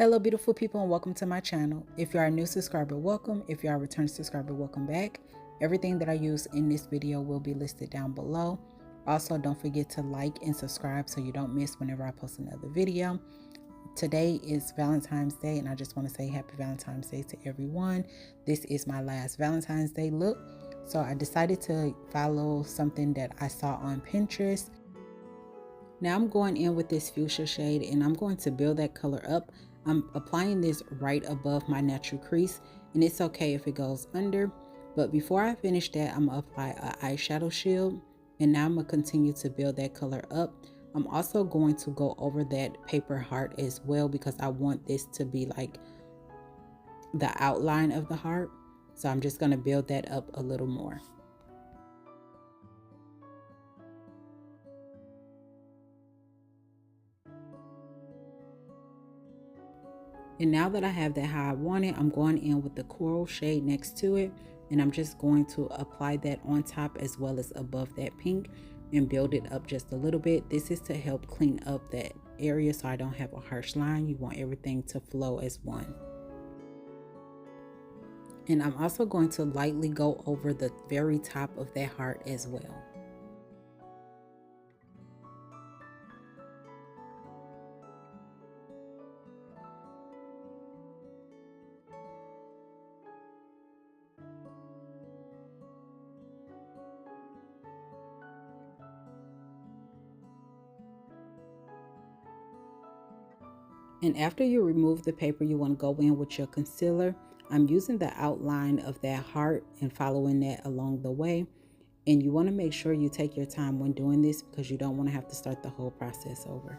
Hello beautiful people and welcome to my channel. If you are a new subscriber, welcome. If you are a return subscriber, welcome back. Everything that I use in this video will be listed down below. Also, don't forget to like and subscribe so you don't miss whenever I post another video. Today is Valentine's Day and I just want to say happy Valentine's Day to everyone. This is my last Valentine's Day look. So I decided to follow something that I saw on Pinterest. Now I'm going in with this fuchsia shade and I'm going to build that color up. I'm applying this right above my natural crease, and it's okay if it goes under. But before I finish that, I'm gonna apply an eyeshadow shield, and now I'm gonna continue to build that color up. I'm also going to go over that paper heart as well because I want this to be like the outline of the heart. So I'm just gonna build that up a little more. And now that I have that how I want it, I'm going in with the coral shade next to it. And I'm just going to apply that on top as well as above that pink and build it up just a little bit. This is to help clean up that area so I don't have a harsh line. You want everything to flow as one. And I'm also going to lightly go over the very top of that heart as well. And after you remove the paper, you want to go in with your concealer. I'm using the outline of that heart and following that along the way. And you want to make sure you take your time when doing this because you don't want to have to start the whole process over.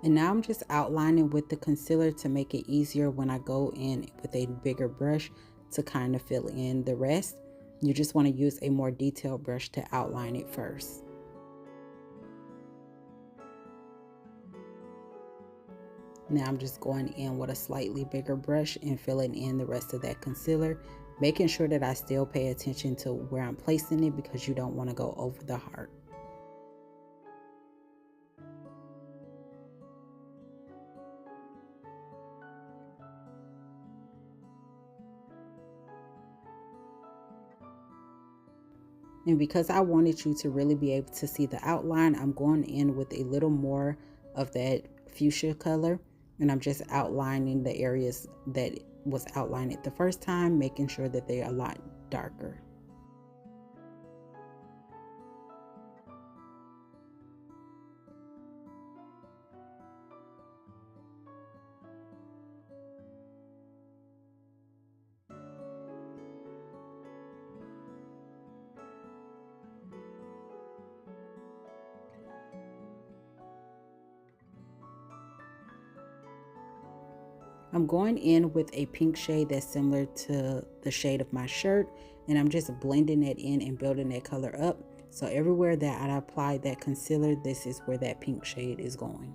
And now I'm just outlining with the concealer to make it easier when I go in with a bigger brush to kind of fill in the rest. You just want to use a more detailed brush to outline it first. Now I'm just going in with a slightly bigger brush and filling in the rest of that concealer, making sure that I still pay attention to where I'm placing it because you don't want to go over the heart. And because I wanted you to really be able to see the outline, I'm going in with a little more of that fuchsia color. And I'm just outlining the areas that was outlined the first time, making sure that they're a lot darker. I'm going in with a pink shade that's similar to the shade of my shirt, and I'm just blending it in and building that color up. So everywhere that I apply that concealer, this is where that pink shade is going.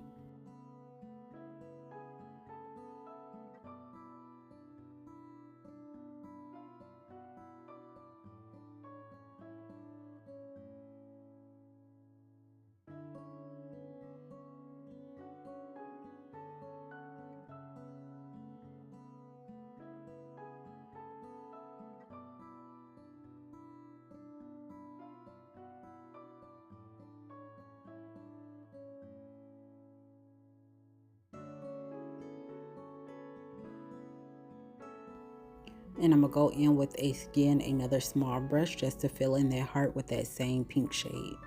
And I'm gonna go in with again another small brush just to fill in that heart with that same pink shade.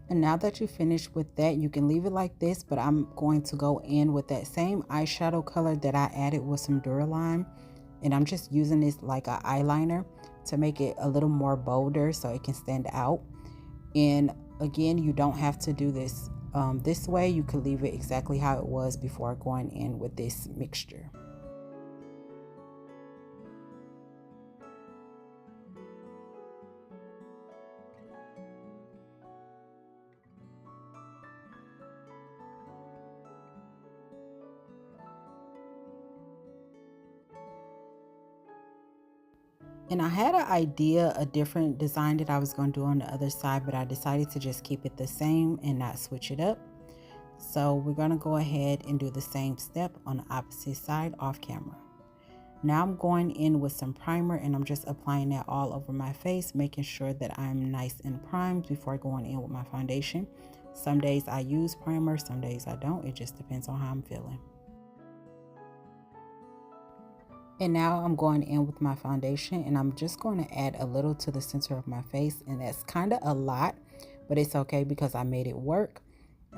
And now that you finished with that, you can leave it like this, but I'm going to go in with that same eyeshadow color that I added with some Duraline. And I'm just using this like an eyeliner to make it a little more bolder so it can stand out. And again, you don't have to do this this way. You could leave it exactly how it was before going in with this mixture. And I had an idea, a different design that I was going to do on the other side, but I decided to just keep it the same and not switch it up. So we're going to go ahead and do the same step on the opposite side off camera. Now I'm going in with some primer and I'm just applying that all over my face, making sure that I'm nice and primed before going in with my foundation. Some days I use primer, some days I don't. It just depends on how I'm feeling. And now I'm going in with my foundation and I'm just going to add a little to the center of my face, and that's kind of a lot, but it's okay because I made it work.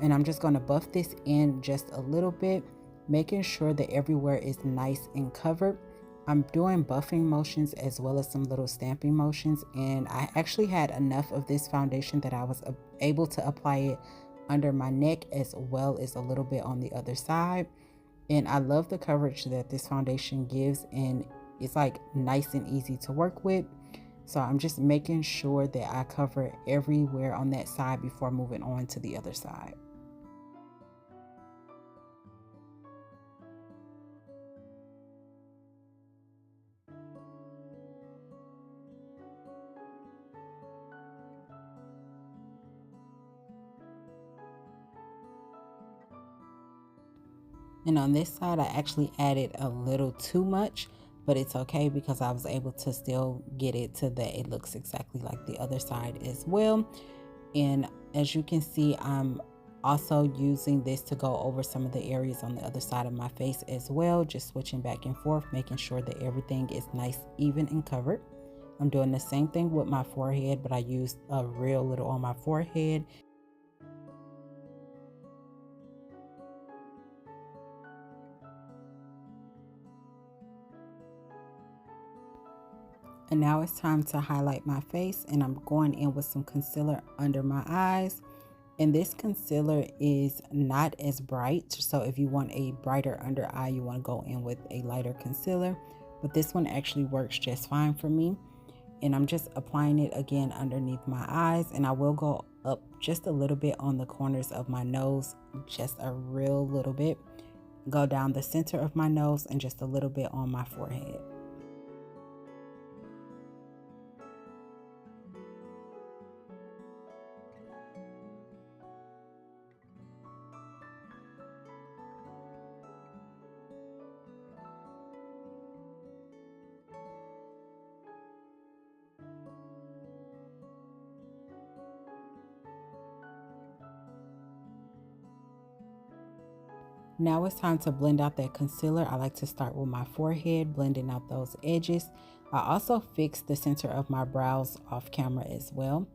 And I'm just going to buff this in just a little bit, making sure that everywhere is nice and covered. I'm doing buffing motions as well as some little stamping motions, and I actually had enough of this foundation that I was able to apply it under my neck as well as a little bit on the other side. And I love the coverage that this foundation gives, and it's like nice and easy to work with. So I'm just making sure that I cover everywhere on that side before moving on to the other side. And on this side, I actually added a little too much, but it's okay because I was able to still get it to that it looks exactly like the other side as well. And as you can see, I'm also using this to go over some of the areas on the other side of my face as well, just switching back and forth, making sure that everything is nice, even, and covered. I'm doing the same thing with my forehead, but I used a real little on my forehead. And now it's time to highlight my face, and I'm going in with some concealer under my eyes. And this concealer is not as bright, so if you want a brighter under eye, you want to go in with a lighter concealer. But this one actually works just fine for me. And I'm just applying it again underneath my eyes, and I will go up just a little bit on the corners of my nose, just a real little bit. Go down the center of my nose and just a little bit on my forehead. Now it's time to blend out that concealer. I like to start with my forehead, blending out those edges. I also fixed the center of my brows off camera as well.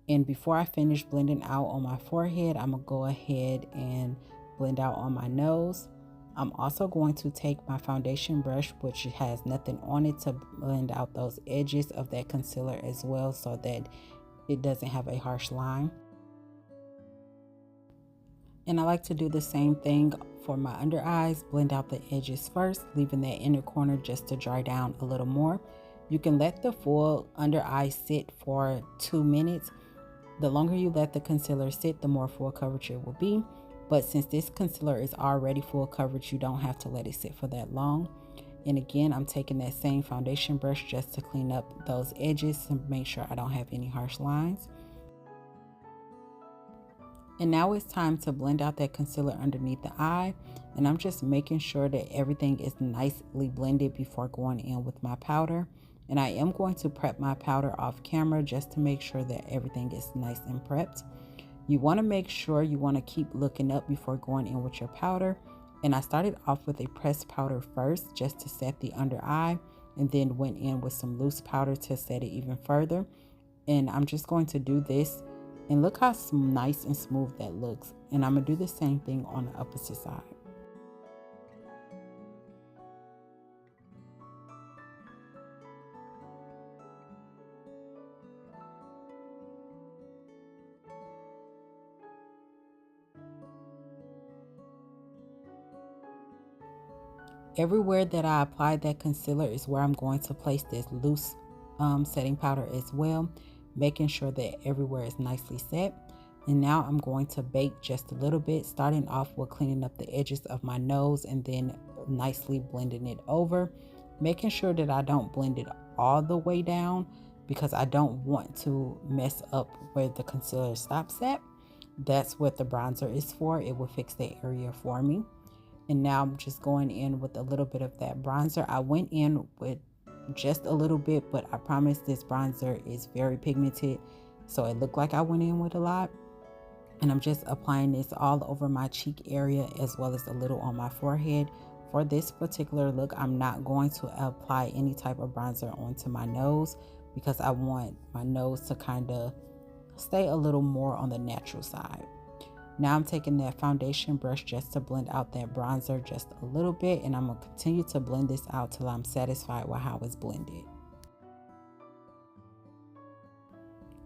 And before I finish blending out on my forehead, I'm gonna go ahead and blend out on my nose. I'm also going to take my foundation brush, which has nothing on it, to blend out those edges of that concealer as well, so that it doesn't have a harsh line. And I like to do the same thing for my under eyes, blend out the edges first, leaving that inner corner just to dry down a little more. You can let the full under eye sit for 2 minutes. The longer you let the concealer sit, the more full coverage it will be. But since this concealer is already full coverage, you don't have to let it sit for that long. And again, I'm taking that same foundation brush just to clean up those edges and make sure I don't have any harsh lines. And now it's time to blend out that concealer underneath the eye. And I'm just making sure that everything is nicely blended before going in with my powder. And I am going to prep my powder off camera just to make sure that everything is nice and prepped. You want to make sure you want to keep looking up before going in with your powder. And I started off with a pressed powder first just to set the under eye, and then went in with some loose powder to set it even further. And I'm just going to do this, and look how nice and smooth that looks. And I'm going to do the same thing on the opposite side. Everywhere that I apply that concealer is where I'm going to place this loose setting powder as well, making sure that everywhere is nicely set. And now I'm going to bake just a little bit, starting off with cleaning up the edges of my nose and then nicely blending it over, making sure that I don't blend it all the way down because I don't want to mess up where the concealer stops at. That's what the bronzer is for. It will fix the area for me. And now I'm just going in with a little bit of that bronzer. I went in with just a little bit, but I promise this bronzer is very pigmented, so it looked like I went in with a lot. And I'm just applying this all over my cheek area as well as a little on my forehead. For this particular look, I'm not going to apply any type of bronzer onto my nose because I want my nose to kind of stay a little more on the natural side. Now I'm taking that foundation brush just to blend out that bronzer just a little bit, and I'm going to continue to blend this out till I'm satisfied with how it's blended.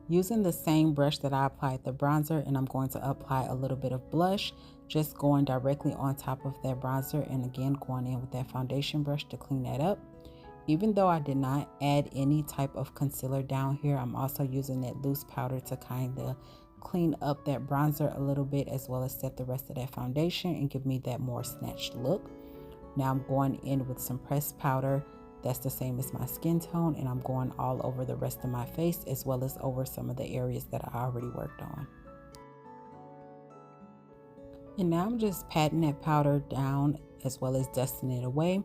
Using the same brush that I applied the bronzer, and I'm going to apply a little bit of blush, just going directly on top of that bronzer, and again going in with that foundation brush to clean that up. Even though I did not add any type of concealer down here, I'm also using that loose powder to kind of clean up that bronzer a little bit as well as set the rest of that foundation and give me that more snatched look. Now I'm going in with some pressed powder that's the same as my skin tone, and I'm going all over the rest of my face as well as over some of the areas that I already worked on. And now I'm just patting that powder down as well as dusting it away.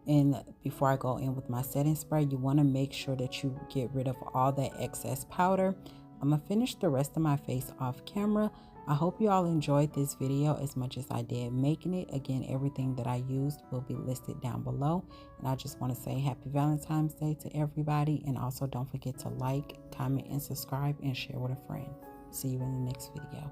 And before I go in with my setting spray, you want to make sure that you get rid of all that excess powder. I'm going to finish the rest of my face off camera. I hope you all enjoyed this video as much as I did making it. Again, everything that I used will be listed down below. And I just want to say happy Valentine's Day to everybody. And also don't forget to like, comment, and subscribe and share with a friend. See you in the next video.